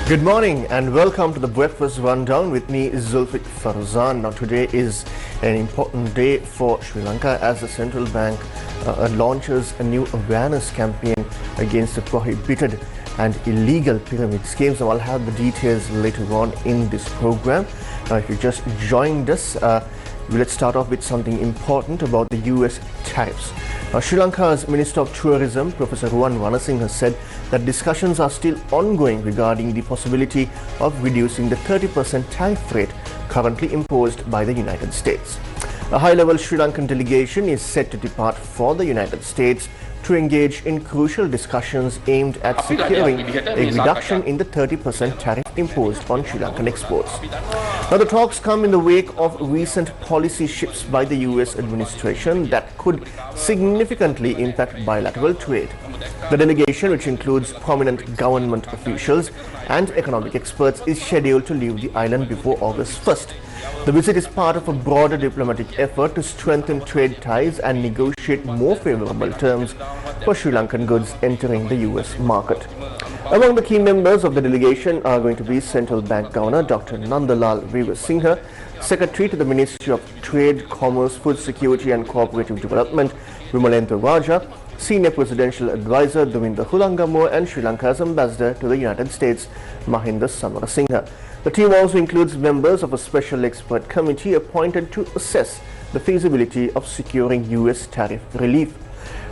Good morning and welcome to the Breakfast Rundown with me, Zulfick Farzan. Now today is an important day for Sri Lanka as the central bank launches a new awareness campaign against the prohibited and illegal pyramid schemes. Now I'll have the details later on in this program. Now if you just joined us, let's start off with something important about the US tariffs. Now, Sri Lanka's Minister of Tourism, Professor Ruwan Ranasinghe, has said that discussions are still ongoing regarding the possibility of reducing the 30% tariff rate currently imposed by the United States. A high-level Sri Lankan delegation is set to depart for the United States to engage in crucial discussions aimed at securing a reduction in the 30% tariff imposed on Sri Lankan exports. Now, the talks come in the wake of recent policy shifts by the US administration that could significantly impact bilateral trade. The delegation, which includes prominent government officials and economic experts, is scheduled to leave the island before August 1st. The visit is part of a broader diplomatic effort to strengthen trade ties and negotiate more favorable terms for Sri Lankan goods entering the US market. Among the key members of the delegation are going to be Central Bank Governor Dr. Nandalal Veerasinghe, Secretary to the Ministry of Trade, Commerce, Food Security and Cooperative Development Vimalendra Raja, Senior Presidential Advisor Daminda Hulangamo, and Sri Lanka's Ambassador to the United States Mahinda Samarasinghe. The team also includes members of a special expert committee appointed to assess the feasibility of securing US tariff relief.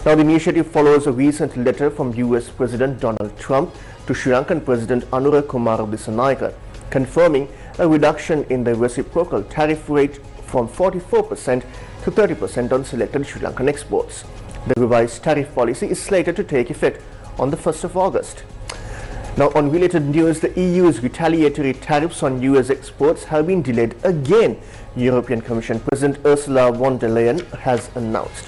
Now, the initiative follows a recent letter from US President Donald Trump to Sri Lankan President Anura Kumara Dissanayake, confirming a reduction in the reciprocal tariff rate from 44% to 30% on selected Sri Lankan exports. The revised tariff policy is slated to take effect on the 1st of August. Now, on related news, the EU's retaliatory tariffs on US exports have been delayed again, European Commission President Ursula von der Leyen has announced.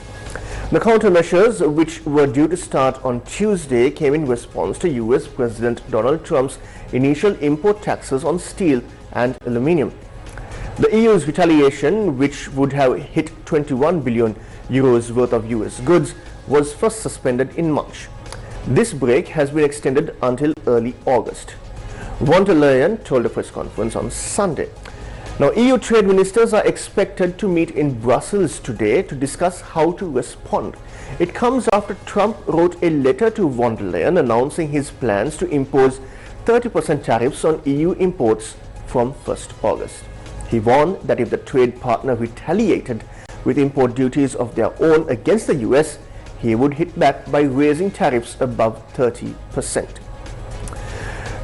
The countermeasures, which were due to start on Tuesday, came in response to US President Donald Trump's initial import taxes on steel and aluminium. The EU's retaliation, which would have hit 21 billion euros worth of US goods, was first suspended in March. This break has been extended until early August. Von der Leyen told a press conference on Sunday. Now, EU trade ministers are expected to meet in Brussels today to discuss how to respond. It comes after Trump wrote a letter to von der Leyen announcing his plans to impose 30% tariffs on EU imports from 1st August. He warned that if the trade partner retaliated with import duties of their own against the US, he would hit back by raising tariffs above 30%.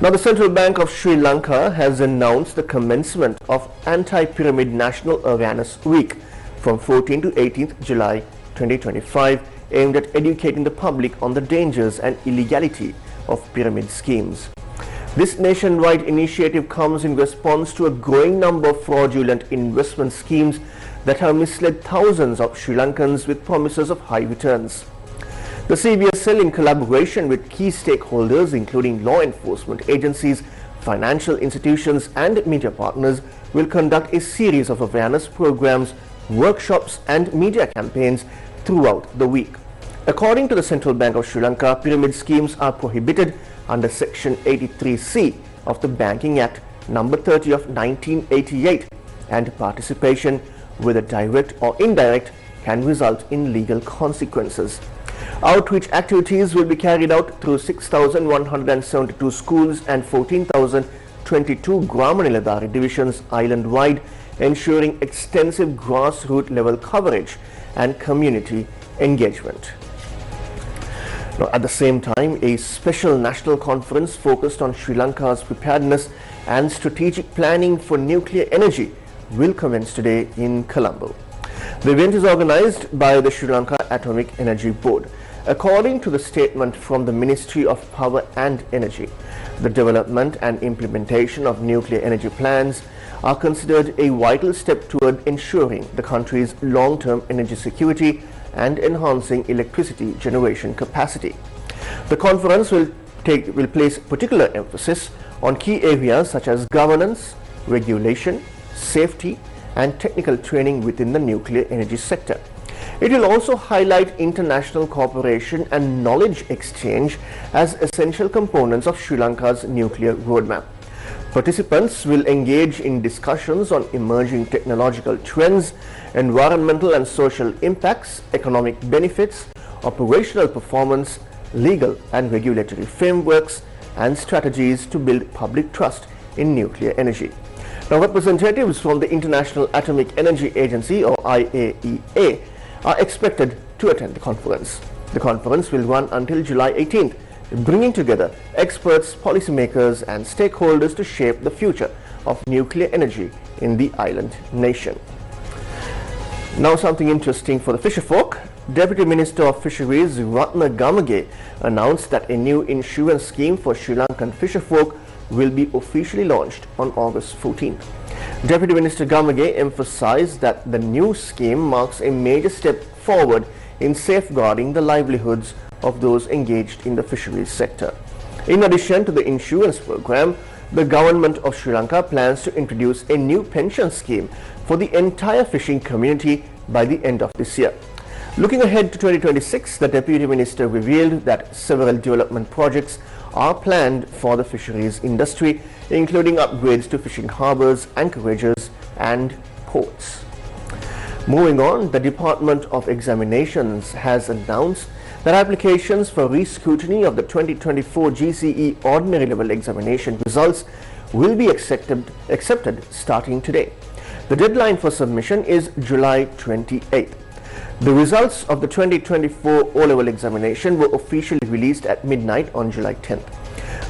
Now, the Central Bank of Sri Lanka has announced the commencement of Anti-Pyramid National Awareness Week from 14th to 18th July 2025, aimed at educating the public on the dangers and illegality of pyramid schemes. This nationwide initiative comes in response to a growing number of fraudulent investment schemes that have misled thousands of Sri Lankans with promises of high returns. The CBSL, in collaboration with key stakeholders including law enforcement agencies, financial institutions and media partners, will conduct a series of awareness programs, workshops and media campaigns throughout the week. According to the Central Bank of Sri Lanka, pyramid schemes are prohibited under Section 83C of the Banking Act number 30 of 1988, and participation, whether direct or indirect, can result in legal consequences. Outreach activities will be carried out through 6,172 schools and 14,022 Grama Niladhari divisions island-wide, ensuring extensive grassroots level coverage and community engagement. Now, at the same time, a special national conference focused on Sri Lanka's preparedness and strategic planning for nuclear energy will commence today in Colombo. The event is organized by the Sri Lanka Atomic Energy Board. According to the statement from the Ministry of Power and Energy, the development and implementation of nuclear energy plans are considered a vital step toward ensuring the country's long-term energy security and enhancing electricity generation capacity. The conference will place particular emphasis on key areas such as governance, regulation, safety and technical training within the nuclear energy sector. It will also highlight international cooperation and knowledge exchange as essential components of Sri Lanka's nuclear roadmap. Participants will engage in discussions on emerging technological trends, environmental and social impacts, economic benefits, operational performance, legal and regulatory frameworks, and strategies to build public trust in nuclear energy. Now, representatives from the International Atomic Energy Agency, or IAEA, are expected to attend the conference. The conference will run until July 18th, bringing together experts, policymakers, and stakeholders to shape the future of nuclear energy in the island nation. Now, something interesting for the fisherfolk. Deputy Minister of Fisheries Ratna Gamage announced that a new insurance scheme for Sri Lankan fisherfolk will be officially launched on August 14th. Deputy Minister Gamage emphasized that the new scheme marks a major step forward in safeguarding the livelihoods of those engaged in the fisheries sector. In addition to the insurance program, the government of Sri Lanka plans to introduce a new pension scheme for the entire fishing community by the end of this year. Looking ahead to 2026, the Deputy Minister revealed that several development projects are planned for the fisheries industry, including upgrades to fishing harbours, anchorages and ports. Moving on, the Department of Examinations has announced that applications for re-scrutiny of the 2024 GCE Ordinary Level Examination results will be accepted starting today. The deadline for submission is July 28th. The results of the 2024 O-Level examination were officially released at midnight on July 10th.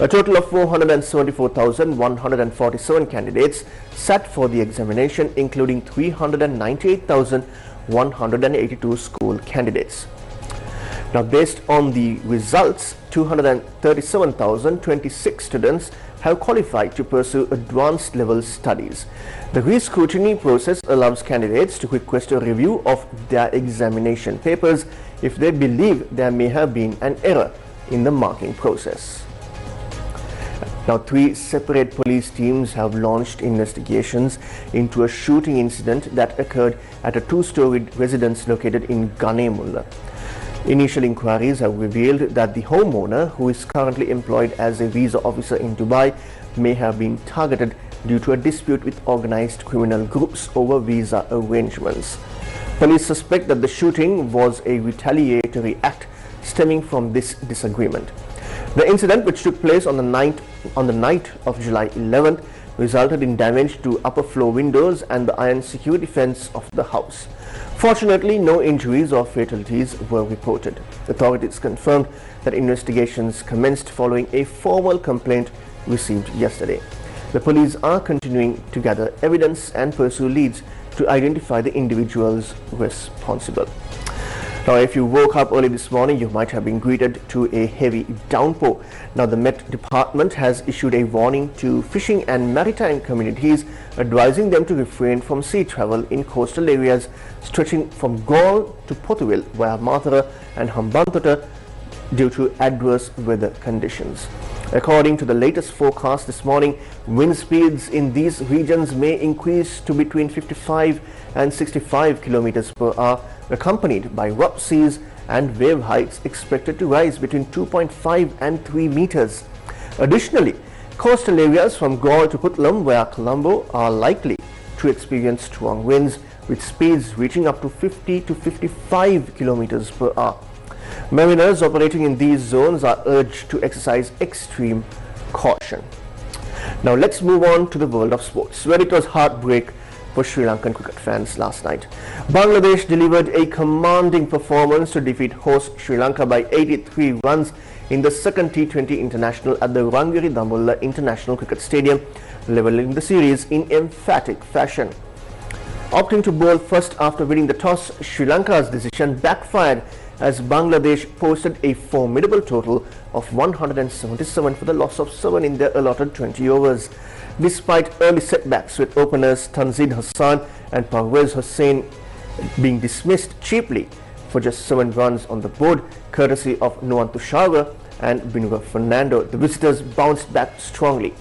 A total of 474,147 candidates sat for the examination, including 398,182 school candidates. Now, based on the results, 237,026 students have qualified to pursue advanced level studies. The re-scrutiny process allows candidates to request a review of their examination papers if they believe there may have been an error in the marking process. Now, 3 separate police teams have launched investigations into a shooting incident that occurred at a 2-storied residence located in Ganemulla. Initial inquiries have revealed that the homeowner, who is currently employed as a visa officer in Dubai, may have been targeted due to a dispute with organized criminal groups over visa arrangements. Police suspect that the shooting was a retaliatory act stemming from this disagreement. The incident, which took place on the night of July 11th, resulted in damage to upper floor windows and the iron security fence of the house. Fortunately, no injuries or fatalities were reported. Authorities confirmed that investigations commenced following a formal complaint received yesterday. The police are continuing to gather evidence and pursue leads to identify the individuals responsible. Now, if you woke up early this morning, you might have been greeted to a heavy downpour. Now, the Met Department has issued a warning to fishing and maritime communities, advising them to refrain from sea travel in coastal areas stretching from Galle to Pothuil via Mathura and Hambantota due to adverse weather conditions. According to the latest forecast this morning, wind speeds in these regions may increase to between 55 and 65 kilometers per hour, accompanied by rough seas and wave heights expected to rise between 2.5 and 3 meters. Additionally, coastal areas from Galle to Puttalam via Colombo are likely to experience strong winds with speeds reaching up to 50 to 55 kilometers per hour. Mariners operating in these zones are urged to exercise extreme caution. Now, let's move on to the world of sports, where it was heartbreak for Sri Lankan cricket fans last night. Bangladesh delivered a commanding performance to defeat host Sri Lanka by 83 runs in the second T20 international at the Rangiri Dambulla International Cricket Stadium, levelling the series in emphatic fashion. Opting to bowl first after winning the toss, Sri Lanka's decision backfired as Bangladesh posted a formidable total of 177 for the loss of 7 in their allotted 20 overs. Despite early setbacks with openers Tanzid Hassan and Parvez Hussain being dismissed cheaply for just 7 runs on the board, courtesy of Nuwan Tushara and Binura Fernando, the visitors bounced back strongly.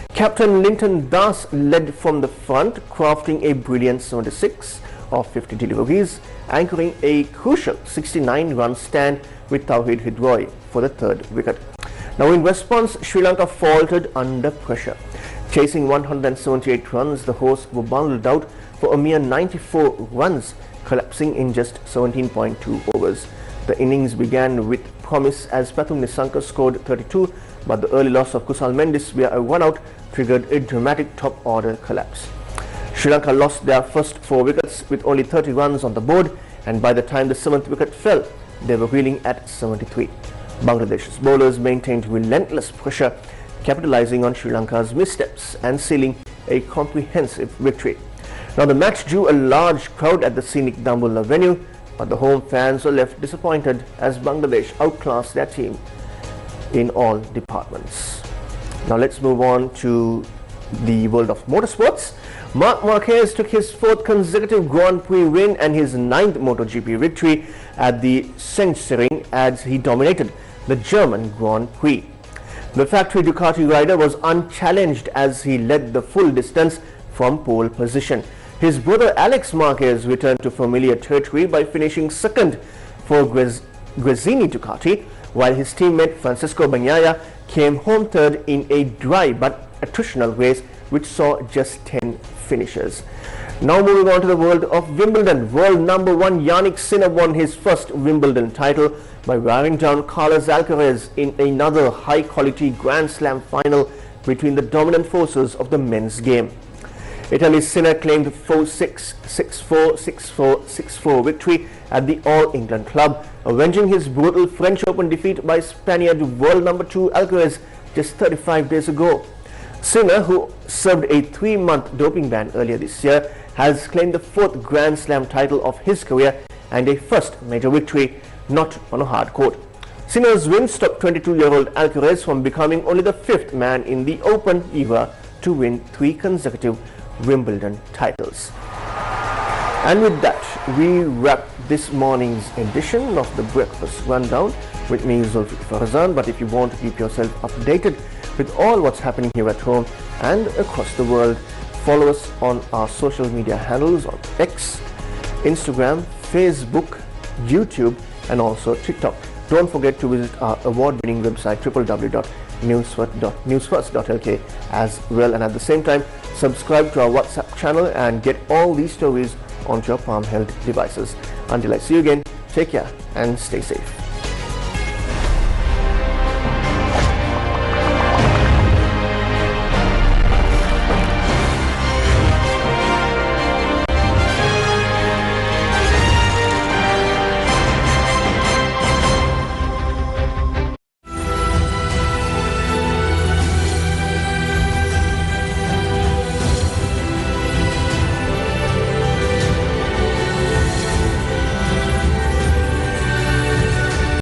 Captain Linton Das led from the front, crafting a brilliant 76 of 50 deliveries, anchoring a crucial 69-run stand with Tawhid Hidroy for the 3rd wicket. Now, in response, Sri Lanka faltered under pressure. Chasing 178 runs, the hosts were bundled out for a mere 94 runs, collapsing in just 17.2 overs. The innings began with promise as Pathum Nissanka scored 32, but the early loss of Kusal Mendis via a run-out triggered a dramatic top-order collapse. Sri Lanka lost their first 4 wickets with only 30 runs on the board, and by the time the 7th wicket fell, they were reeling at 73. Bangladesh's bowlers maintained relentless pressure, capitalizing on Sri Lanka's missteps and sealing a comprehensive victory. Now the match drew a large crowd at the scenic Dambulla venue, but the home fans were left disappointed as Bangladesh outclassed their team in all departments. Now let's move on to the world of motorsports. Marc Marquez took his 4th consecutive Grand Prix win and his 9th MotoGP victory at the Sechsering as he dominated the German Grand Prix. The factory Ducati rider was unchallenged as he led the full distance from pole position. His brother Alex Marquez returned to familiar territory by finishing 2nd for Gresini Ducati, while his teammate Francisco Bagnaia came home 3rd in a dry but attritional race which saw just 10 finishes. Now moving on to the world of Wimbledon. World number 1 Yannick Sinner won his first Wimbledon title by wearing down Carlos Alcaraz in another high-quality Grand Slam final between the dominant forces of the men's game. Italy's Sinner claimed 4-6, 6-4, 6-4, 6-4 victory at the All England club, avenging his brutal French Open defeat by Spaniard world number 2 Alcaraz just 35 days ago. Sinner, who served a 3-month doping ban earlier this year, has claimed the 4th Grand Slam title of his career and a first major victory not on a hard court. Sinner's win stopped 22-year-old Alcaraz from becoming only the 5th man in the Open era to win 3 consecutive Wimbledon titles. And with that, we wrap this morning's edition of the Breakfast Rundown with me, Zulfick Farzan. But if you want to keep yourself updated with all what's happening here at home and across the world, follow us on our social media handles on X, Instagram, Facebook, YouTube, and also TikTok. Don't forget to visit our award-winning website www.newsfirst.lk as well, and at the same time subscribe to our WhatsApp channel and get all these stories onto your palm-held devices. Until I see you again, take care and stay safe.